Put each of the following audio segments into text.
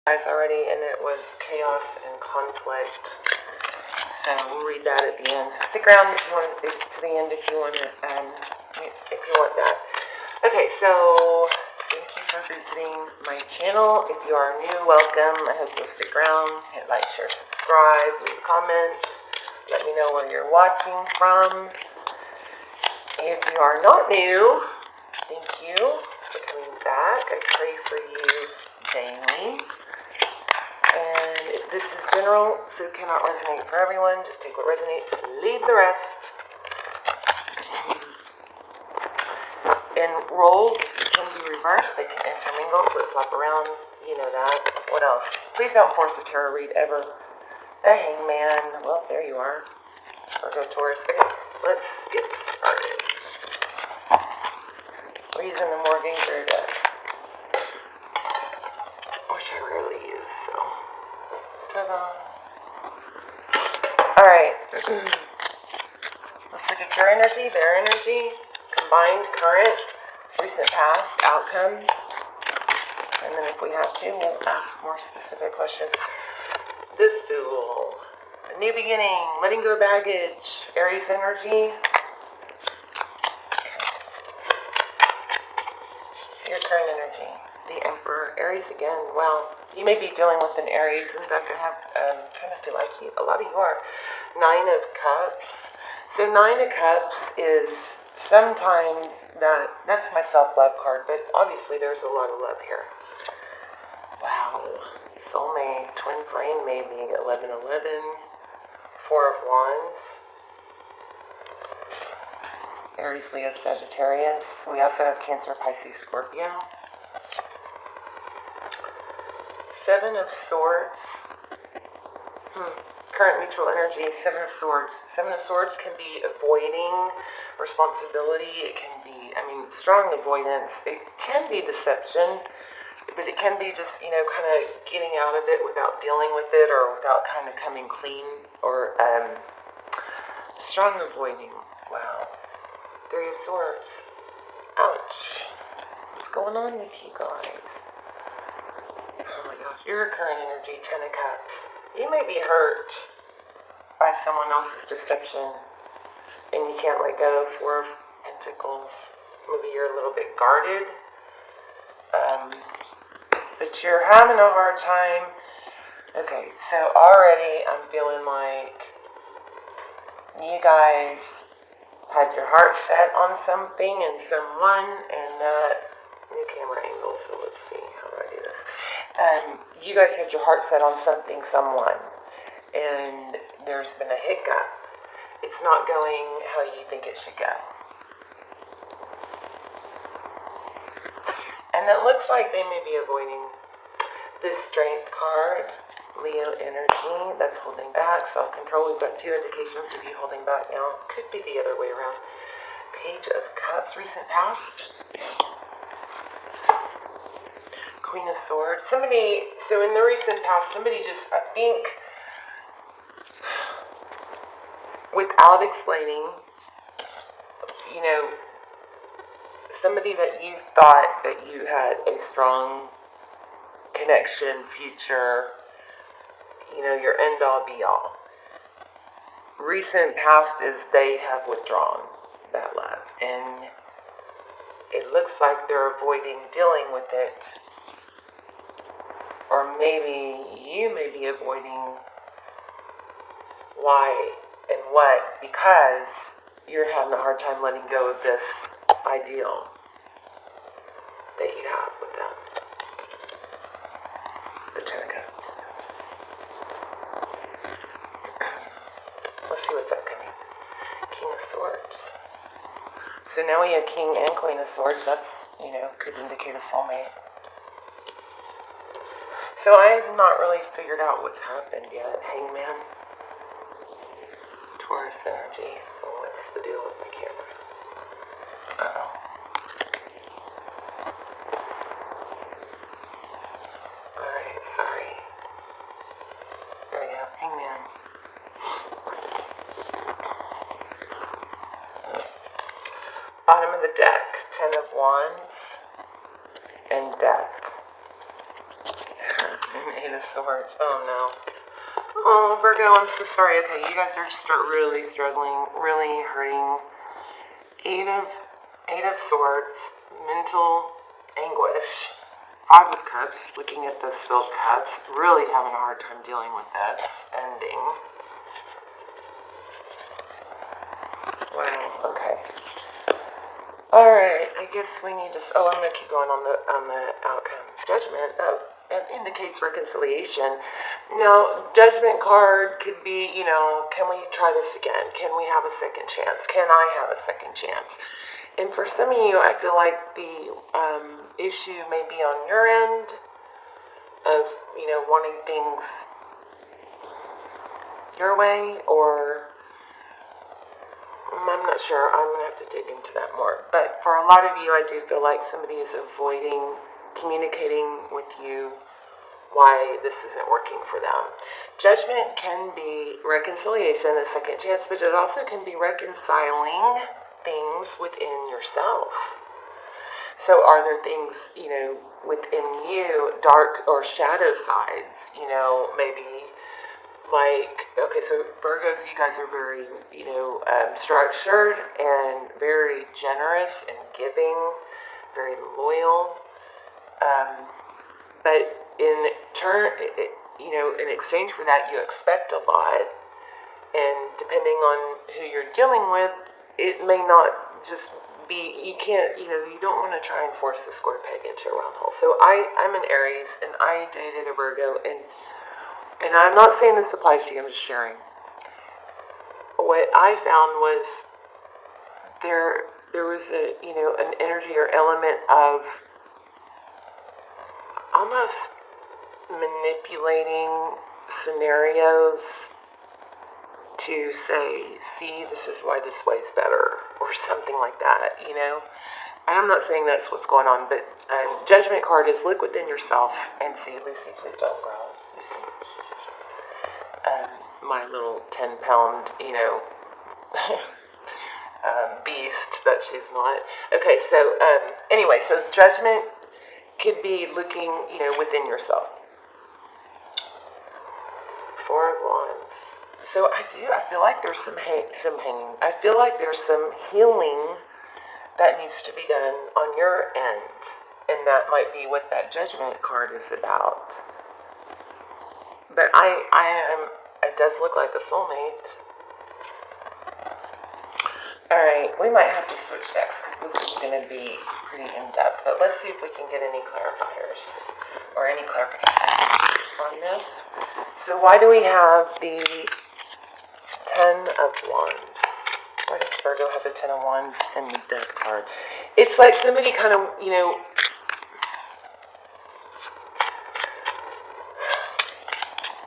already, and it was chaos and conflict. So we'll read that at the end. So stick around if you want to the end if you want to, if you want that. Okay, so thank you for visiting my channel. If you are new, welcome. I hope you'll stick around. Hit like, share, subscribe, leave comments. Let me know where you're watching from. If you are not new, thank you for coming back. I pray for you daily. And this is general, so it cannot resonate for everyone. Just take what resonates, leave the rest. And roles can be reversed. They can intermingle, flip-flop around. You know that. What else? Please don't force a tarot read ever. The Hangman. Well, there you are. Virgo, Taurus. Okay, let's get started. We're using the Morgan Greer deck, which I rarely use, so. Ta-da. Alright. Let's look at your energy, their energy, combined, current, recent past, outcomes. And then if we have to, we'll ask more specific questions. The Fool. A new beginning, letting go of baggage, Aries energy. Your current energy. The Emperor, Aries again. Well, you may be dealing with an Aries. In fact, I have kind of feel like a lot of you are. 9 of Cups. So 9 of Cups is sometimes that's my self-love card, but obviously there's a lot of love here. Wow. Soulmate, twin flame maybe, 11-11, 4 of Wands. Aries, Leo, Sagittarius. We also have Cancer, Pisces, Scorpio. 7 of Swords. Current mutual energy, 7 of Swords. 7 of Swords can be avoiding responsibility. It can be, strong avoidance. It can be deception, but it can be just, kind of getting out of it without dealing with it or without kind of coming clean or strong avoiding. Wow. 3 of Swords. Ouch. What's going on with you guys? Oh my gosh. Your current energy, 10 of Cups. You may be hurt by someone else's deception and you can't let go. 4 of Pentacles. Maybe you're a little bit guarded. But you're having a hard time. Okay, so already I'm feeling like you guys had your heart set on something and someone, and that new camera angle, so let's see, how do I do this? You guys had your heart set on something, someone, and there's been a hiccup. It's not going how you think it should go. And it looks like they may be avoiding this Strength card. Leo energy, that's holding back. Self-control, we've got 2 indications of you holding back now. Could be the other way around. Page of Cups, recent past. Queen of Swords. So in the recent past, somebody just, I think, without explaining, somebody that you thought that you had a strong connection, future, your end-all, be-all. Recent past is they have withdrawn that love, and it looks like they're avoiding dealing with it, or maybe you may be avoiding why and what, because you're having a hard time letting go of this ideal that you have with them. The 10 of Cups. Let's see what's upcoming. King of Swords. So now we have King and Queen of Swords. That's, could indicate a soulmate. So I have not really figured out what's happened yet. Hangman. Taurus energy. Oh, what's the deal with my camera? Uh-oh. Alright, sorry. There we go. Hangman. Bottom of the deck, 10 of Wands and Death. And Eight of Swords. Oh no. Oh, Virgo, I'm so sorry. Okay, you guys are really struggling, really hurting. Eight of Swords, mental anguish. Five of Cups, looking at those filled cups, really having a hard time dealing with this ending. Wow, okay. Alright, I guess we need to, I'm going to keep going on the outcome. Judgment, it indicates reconciliation. Now, Judgment card could be, can we try this again? Can we have a second chance? Can I have a second chance? And for some of you, I feel like the issue may be on your end of, wanting things your way, or I'm not sure. I'm going to have to dig into that more. But for a lot of you, I do feel like somebody is avoiding communicating with you why this isn't working for them. Judgment can be reconciliation, a second chance, but it also can be reconciling things within yourself. So are there things, within you, dark or shadow sides, maybe like, okay, so Virgos, you guys are very, structured and very generous and giving, very loyal. But in exchange for that, you expect a lot. And depending on who you're dealing with, it may not just be, you can't, you don't want to try and force a square peg into a round hole. So I'm an Aries, and I dated a Virgo, and I'm not saying this applies to you, I'm just sharing. What I found was there was an energy or element of almost manipulating scenarios to say, see, this is why this way's better, or something like that, And I'm not saying that's what's going on, but Judgment card is look within yourself and see. Lucy, please don't growl. Lucy. My little 10-pound, beast that she's not. Okay, so anyway, so Judgment could be looking, within yourself. Four of Wands. So I feel like there's some hanging. I feel like there's some healing that needs to be done on your end. And that might be what that Judgment card is about. But it does look like a soulmate. Alright, we might have to switch decks because this is going to be pretty in-depth. But let's see if we can get any clarifiers or any clarification on this. So why do we have the 10 of Wands? Why does Virgo have the 10 of Wands in the death card? It's like somebody kind of,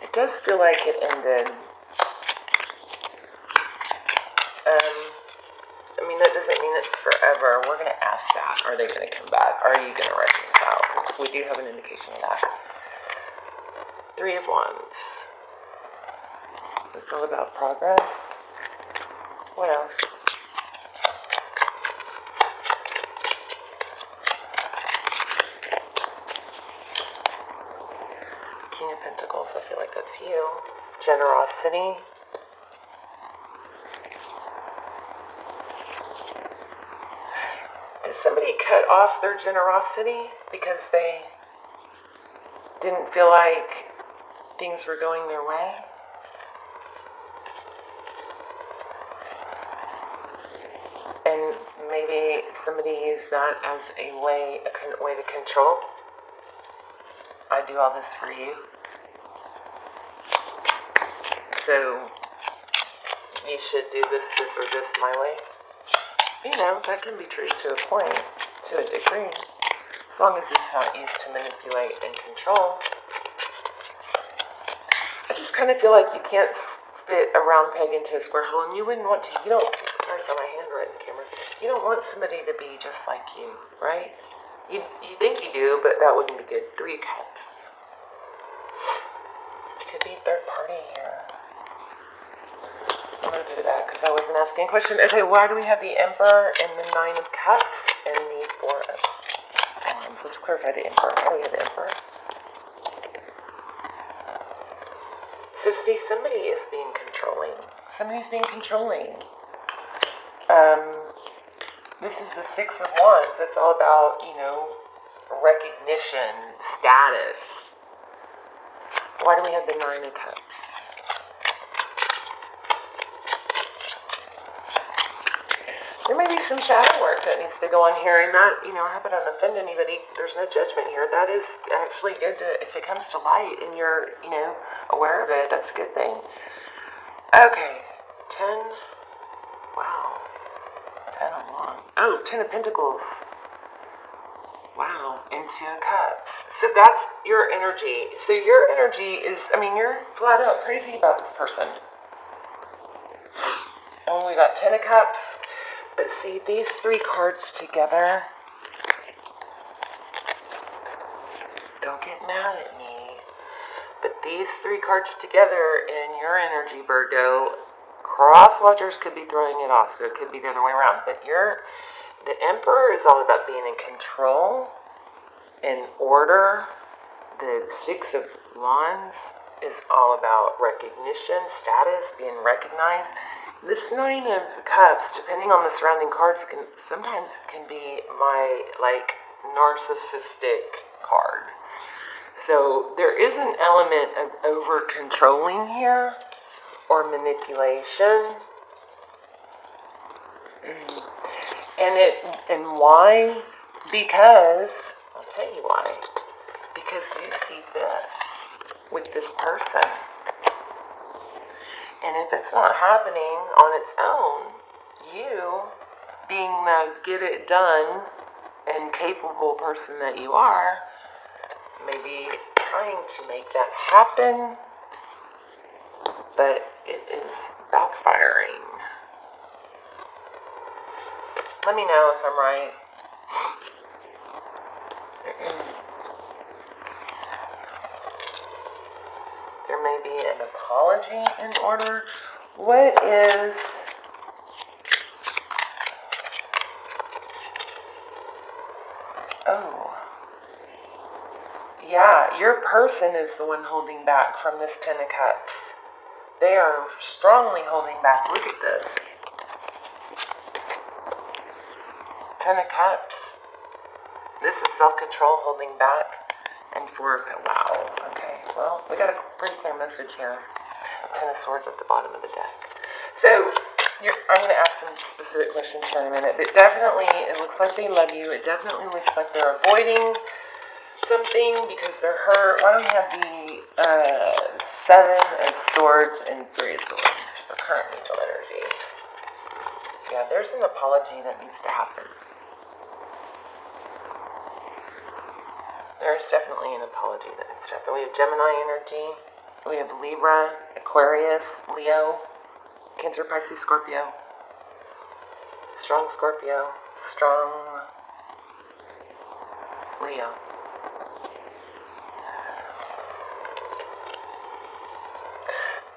it does feel like it ended. That doesn't mean it's forever. We're going to ask that. Are they going to come back? Are you going to reconcile? Because we do have an indication of that. Three of Wands. It's all about progress. What else? King of Pentacles. I feel like that's you. Generosity. Did somebody cut off their generosity because they didn't feel like things were going their way? And maybe somebody used that as a way to control. I do all this for you, so you should do this, or this my way. That can be true to a point, to a degree, as long as it's not used to manipulate and control. I just kind of feel like you can't fit a round peg into a square hole, and you wouldn't want to. Sorry for my handwriting camera. You don't want somebody to be just like you, right? You think you do, but that wouldn't be good. Three of Cups. Could be third party here. I'm going to do that because I wasn't asking a question. Okay, why do we have the Emperor and the Nine of Cups and the Four of Wands? Let's clarify the Emperor. Why do we have the Emperor? So see, somebody is being controlling. Somebody's being controlling. This is the Six of Wands. It's all about, recognition, status. Why do we have the Nine of Cups? There may be some shadow work that needs to go on here, and that, I hope I don't offend anybody. There's no judgment here. That is actually good if it comes to light and you're, aware of it, that's a good thing. Okay, 10, wow, 10 of Wands. Oh, 10 of Pentacles. Wow, and 2 of Cups. So that's your energy. So your energy is, you're flat out crazy about this person. And we got 10 of Cups. But see, these 3 cards together, don't get mad at me, but these 3 cards together in your energy, Virgo, cross watchers could be throwing it off, so it could be the other way around. But the Emperor is all about being in control, in order. The 6 of Wands is all about recognition, status, being recognized. This 9 of Cups, depending on the surrounding cards, sometimes can be my, narcissistic card. So there is an element of over-controlling here, or manipulation. And why? Because, I'll tell you why. Because you see this with this person. And if it's not happening on its own, you, being the get it done and capable person that you are, may be trying to make that happen, but it is backfiring. Let me know if I'm right. There may be an apology in order. What is... Oh. Yeah, your person is the one holding back from this 10 of Cups. They are strongly holding back. Look at this. 10 of Cups. This is self-control holding back. And 4 of Cups. Wow. Okay. Well, we got a pretty clear message here. 10 of Swords at the bottom of the deck. So, I'm going to ask some specific questions here in a minute. But definitely, it looks like they love you. It definitely looks like they're avoiding something because they're hurt. Why don't we have the 7 of Swords and 3 of Swords for current mutual energy? Yeah, there's an apology that needs to happen. There's definitely an apology that needs to happen. We have Gemini energy. We have Libra, Aquarius, Leo, Cancer, Pisces, Scorpio. Strong Scorpio. Strong Leo.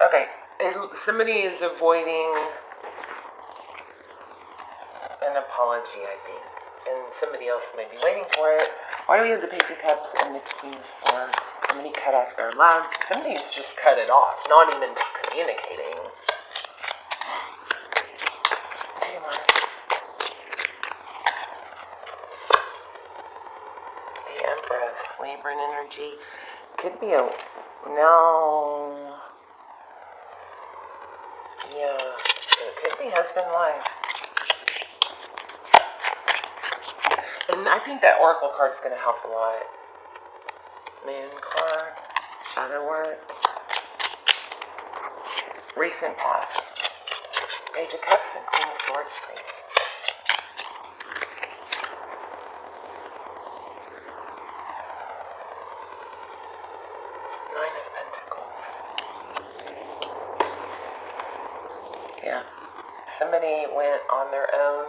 Okay. Somebody is avoiding an apology, I think. And somebody else may be waiting for it. Why do we have the Page of Cups and the Queen of Swords? Somebody cut off their love. Somebody's just cut it off, not even communicating. The Empress, Libran energy. Could be a... No. Yeah. It could be husband-wife. And I think that Oracle card is going to help a lot. Moon card, shadow work, recent past. Page of Cups and Queen of Swords, please. Nine of Pentacles. Yeah. Somebody went on their own,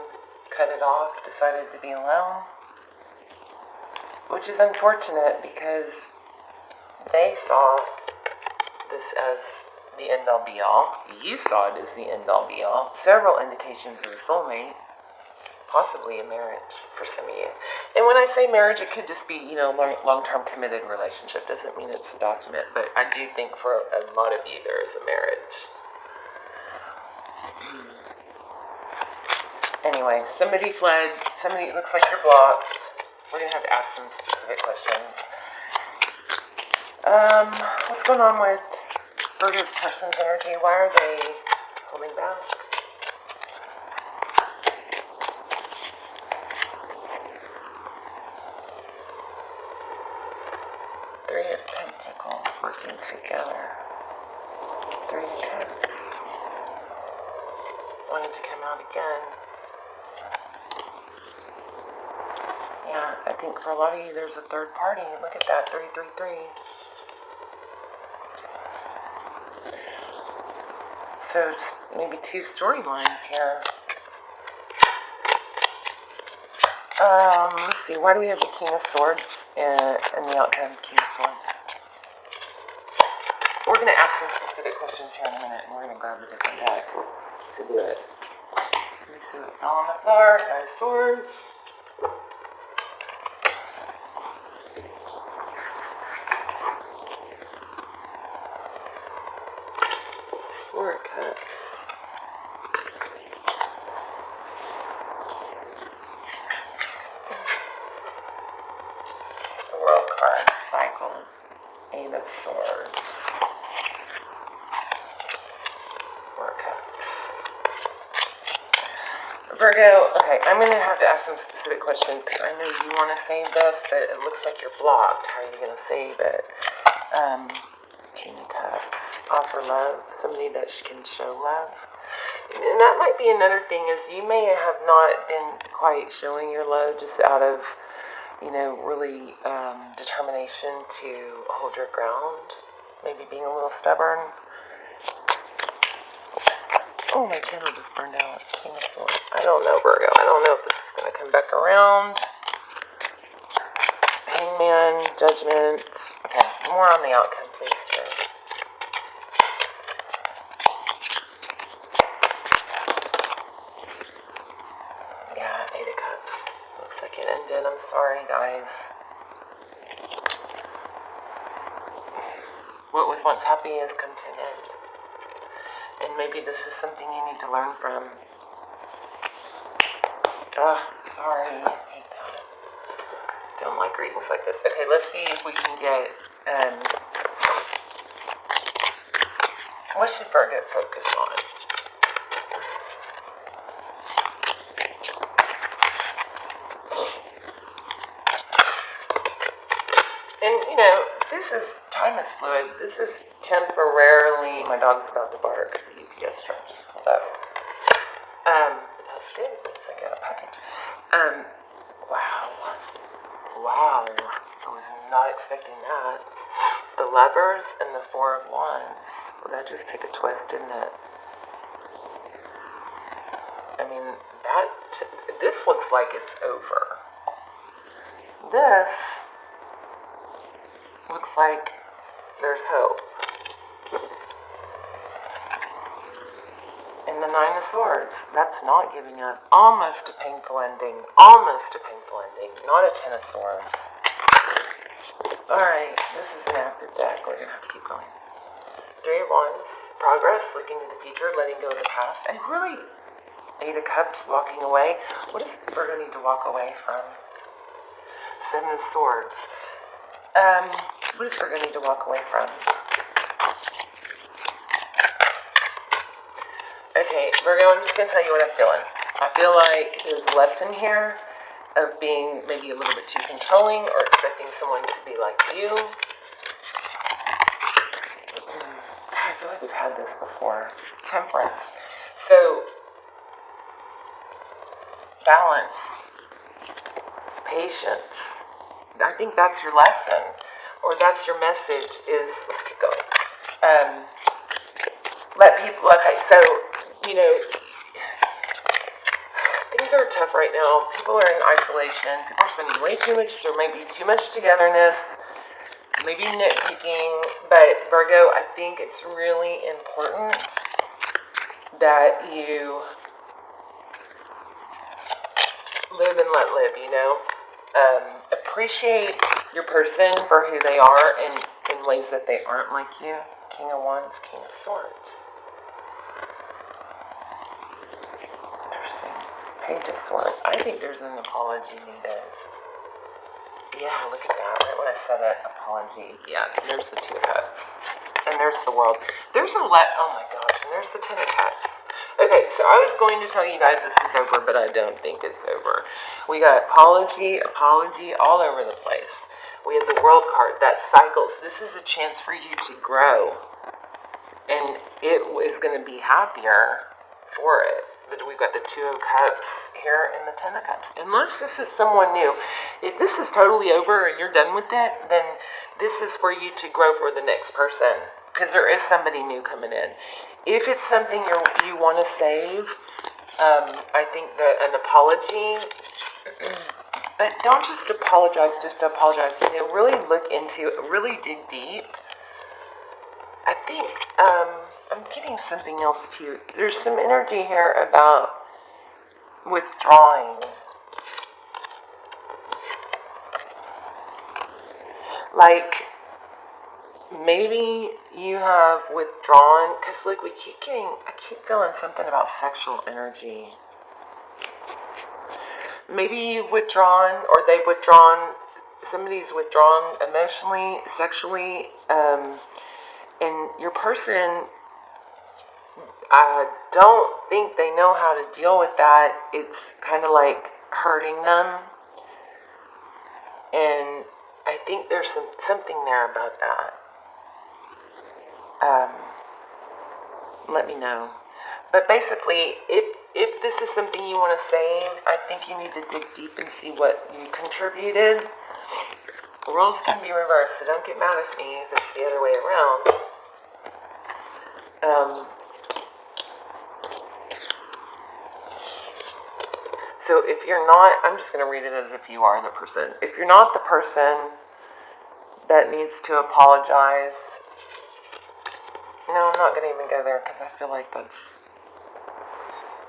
cut it off, decided to be alone. Which is unfortunate because they saw this as the end-all be-all. You saw it as the end-all be-all. Several indications of a soulmate, possibly a marriage for some of you. And And when I say marriage, it could just be, long-term committed relationship. Doesn't mean it's a document, but I do think for a lot of you there is a marriage. Anyway, somebody fled. Somebody, it looks like you're blocked. We're going to have to ask some specific questions. What's going on with Virgo's person's energy? Why are they holding back? Three of Pentacles working together. Three of Cups. Wanting to come out again. Yeah, I think for a lot of you there's a third party. Look at that, 333. So maybe two storylines here. Let's see, why do we have the King of Swords and the outcome King of Swords? We're going to ask some specific questions here in a minute, and we're going to grab a different deck to do it. Let me see what fell on the floor. Nine of Swords. Four of Cups. The World card. Cycle. Eight of Swords. Four of Cups. Virgo, okay, I'm going to have to ask some specific questions because I know you want to save this, but it looks like you're blocked. How are you going to save it? King of Cups. Offer love. Somebody that can show love. And that might be another thing, is you may have not been quite showing your love just out of, really determination to hold your ground. Maybe being a little stubborn. Oh, my candle just burned out. King of Swords. I don't know, Virgo. I don't know if this is going to come back around. Hangman, Judgment. Okay, more on the outcome, please, here. Yeah, Eight of Cups. Looks like it ended. I'm sorry, guys. What was once happy has come to an end. And maybe this is something you need to learn from. Sorry. I hate that. Don't like readings like this. Okay, let's see if we can get, what should Virgo focus on? And, this is, time is fluid. This is temporarily, my dog's about to bark. The UPS truck just pulled up. That's good. Looks like I got a package. Wow. I was not expecting that. The Lovers and the Four of Wands. Well, that just took a twist, didn't it? I mean, this looks like it's over. This looks like there's hope. And the Nine of Swords, that's not giving up. Almost a painful ending. Not a Ten of Swords. Alright, this is an active deck. We're going to have to keep going. Three of Wands, progress, looking to the future, letting go of the past. And really, Eight of Cups, walking away. What does Virgo need to walk away from? Seven of Swords. What does Virgo need to walk away from? Okay, Virgo, I'm just going to tell you what I'm feeling. I feel like there's a lesson here of being maybe a little bit too controlling or expecting someone to be like you. I feel like we've had this before. Temperance. So, balance. Patience. I think that's your lesson. Or that's your message is, let's keep going. Let people, okay, so, things are tough right now. People are in isolation. People are spending way too much. There might be too much togetherness. Maybe nitpicking. But, Virgo, I think it's really important that you live and let live, Appreciate your person for who they are and in ways that they aren't like you. King of Wands, King of Swords. Interesting. Page of Swords. I think there's an apology needed. Yeah, look at that. Right when I said it, apology. Yeah, there's the Two of Cups. And there's the World. There's a oh my gosh, and there's the Ten of Cups. Okay, so I was going to tell you guys this is over, but I don't think it's over. We got apology all over the place. We have the World card, that cycles. This is a chance for you to grow. And it is going to be happier for it. But we've got the Two of Cups here and the Ten of Cups. Unless this is someone new. If this is totally over and you're done with it, then this is for you to grow for the next person. Because there is somebody new coming in. If it's something you want to save, I think that an apology, but don't just apologize just to apologize. Really look into it, really dig deep. I think I'm getting something else too. There's some energy here about withdrawing. Like, maybe you have withdrawn, because look, I keep feeling something about sexual energy. Maybe you've withdrawn, or they've withdrawn, somebody's withdrawn emotionally, sexually, and your person, I don't think they know how to deal with that. It's kind of like hurting them, and I think there's something there about that. Let me know. But basically, if this is something you want to save, I think you need to dig deep and see what you contributed. Roles can be reversed, so don't get mad at me if it's the other way around. So if you're not, I'm just going to read it as if you are the person. If you're not the person that needs to apologize, no, I'm not going to even go there because I feel like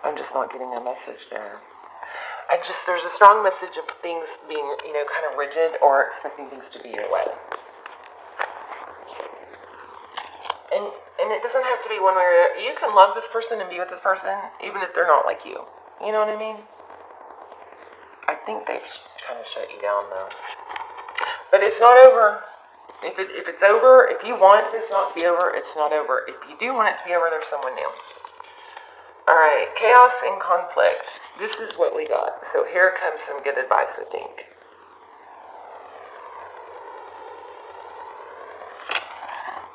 I'm just not getting a message there. There's a strong message of things being, kind of rigid or expecting things to be your way. And it doesn't have to be one way or the other. You can love this person and be with this person even if they're not like you. You know what I mean? I think they've kind of shut you down though. But it's not over. If it's over, if you want this not to be over, it's not over. If you do want it to be over, there's someone new. Alright, chaos and conflict. This is what we got. So here comes some good advice, I think.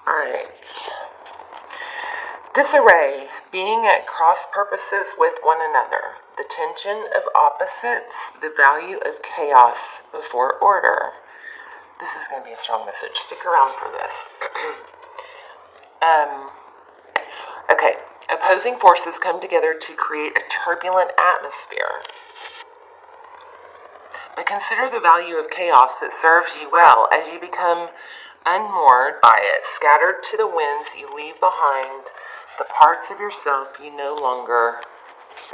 Alright. Disarray, being at cross purposes with one another. The tension of opposites, the value of chaos before order. This is going to be a strong message. Stick around for this. Okay. Opposing forces come together to create a turbulent atmosphere. But consider the value of chaos that serves you well as you become unmoored by it. Scattered to the winds, you leave behind the parts of yourself you no longer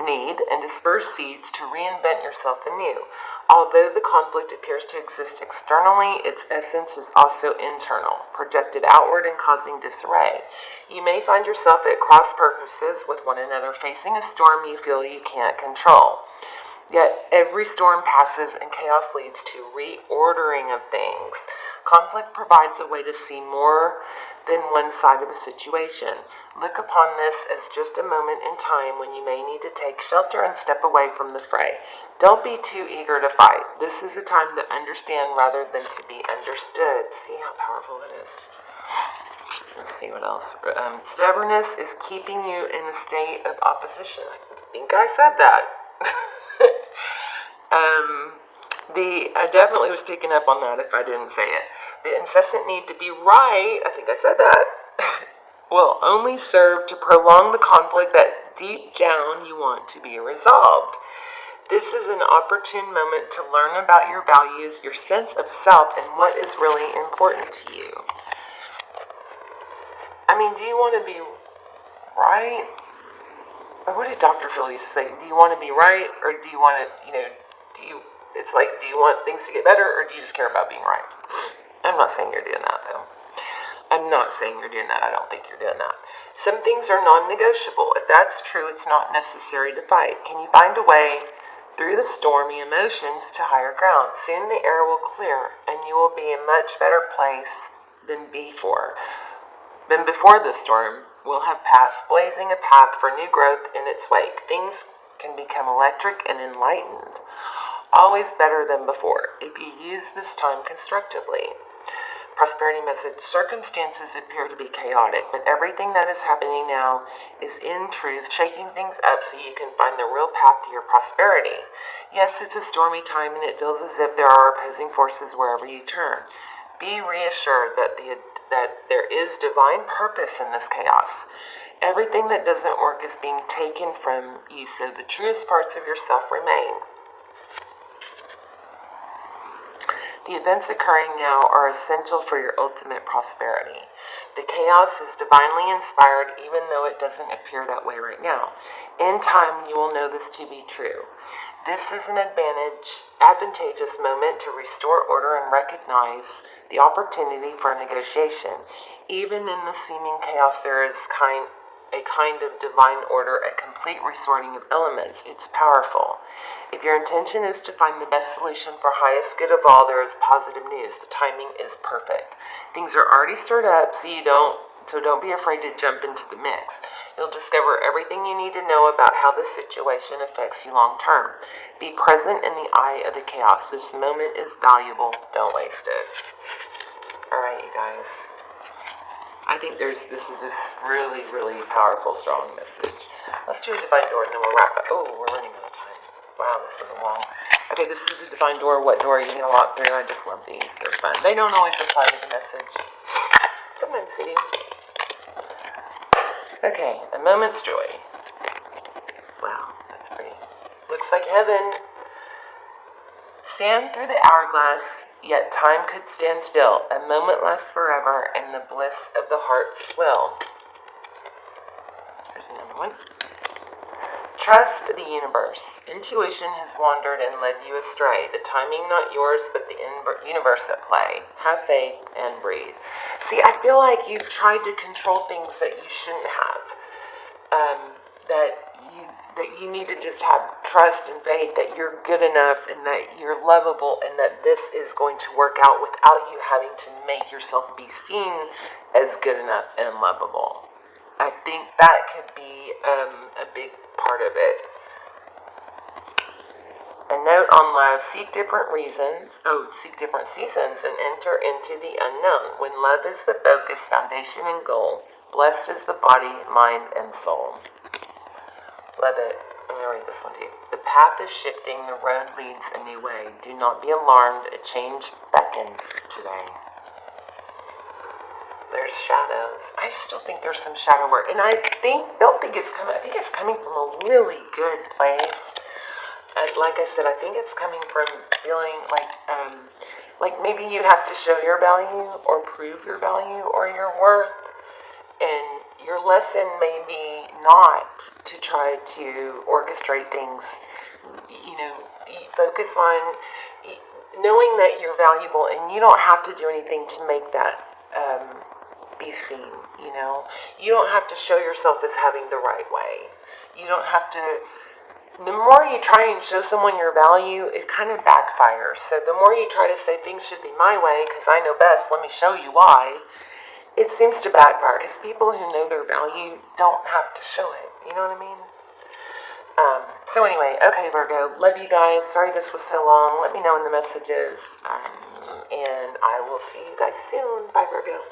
need and disperse seeds to reinvent yourself anew. Although the conflict appears to exist externally, its essence is also internal, projected outward and causing disarray. You may find yourself at cross purposes with one another, facing a storm you feel you can't control. Yet every storm passes and chaos leads to reordering of things. Conflict provides a way to see more than one side of a situation. Look upon this as just a moment in time when you may need to take shelter and step away from the fray. Don't be too eager to fight. This is a time to understand rather than to be understood. See how powerful it is? Let's see what else. Stubbornness is keeping you in a state of opposition. I think I said that. I definitely was picking up on that if I didn't say it. The incessant need to be right, I think I said that, will only serve to prolong the conflict that deep down you want to be resolved. This is an opportune moment to learn about your values, your sense of self, and what is really important to you. I mean, do you want to be right? Or what did Dr. Phil used to say? Do you want to be right, or do you want to, do you It's like, do you want things to get better, or do you just care about being right? I'm not saying you're doing that, though. I'm not saying you're doing that. I don't think you're doing that. Some things are non-negotiable. If that's true, it's not necessary to fight. Can you find a way through the stormy emotions to higher ground? Soon the air will clear, and you will be in a much better place than before. Then before the storm will have passed, blazing a path for new growth in its wake. Things can become electric and enlightened. Always better than before, if you use this time constructively. Prosperity message. Circumstances appear to be chaotic, but everything that is happening now is in truth shaking things up so you can find the real path to your prosperity. Yes, it's a stormy time and it feels as if there are opposing forces wherever you turn. Be reassured that there is divine purpose in this chaos. Everything that doesn't work is being taken from you, so the truest parts of yourself remain. The events occurring now are essential for your ultimate prosperity. The chaos is divinely inspired, even though it doesn't appear that way right now. In time, you will know this to be true. This is an advantageous moment to restore order and recognize the opportunity for negotiation. Even in the seeming chaos, there is a kind of divine order, a complete resorting of elements. It's powerful. If your intention is to find the best solution for highest good of all, there is positive news. The timing is perfect. Things are already stirred up, so don't be afraid to jump into the mix. You'll discover everything you need to know about how this situation affects you long term. Be present in the eye of the chaos. This moment is valuable. Don't waste it. Alright, you guys. I think this is this really, really powerful, strong message. Let's do a divine door and then we'll wrap up. Oh, we're running out of time. Wow, this was long. Okay, this is a divine door. What door are you going to walk through? I just love these. They're fun. They don't always apply to the message. Sometimes they do. Okay, a moment's joy. Wow, that's pretty. Looks like heaven. Stand through the hourglass, yet time could stand still. A moment lasts forever, and the bliss of the heart's will. Here's another one. Trust the universe. Intuition has wandered and led you astray. The timing not yours, but the universe at play. Have faith and breathe. See, I feel like you've tried to control things that you shouldn't have. That you need to just have trust and faith that you're good enough and that you're lovable and that this is going to work out without you having to make yourself be seen as good enough and lovable. I think that could be a big part of it. A note on love: seek different seasons and enter into the unknown. When love is the focus, foundation, and goal, blessed is the body, mind, and soul. Love it. I'm going to read this one to you. The path is shifting, the road leads a new way. Do not be alarmed, a change beckons today. There's shadows. I still think there's some shadow work. And I think it's coming from a really good place. Like I said, I think it's coming from feeling like maybe you have to show your value or prove your value or your worth. And your lesson may be not to try to orchestrate things. Focus on knowing that you're valuable, and you don't have to do anything to make that be seen. You don't have to show yourself as having the right way. You don't have to. The more you try and show someone your value, it kind of backfires. So the more you try to say things should be my way because I know best, let me show you why, it seems to backfire because people who know their value don't have to show it. You know what I mean? So anyway, okay, Virgo, love you guys. Sorry this was so long. Let me know in the messages. And I will see you guys soon. Bye, Virgo.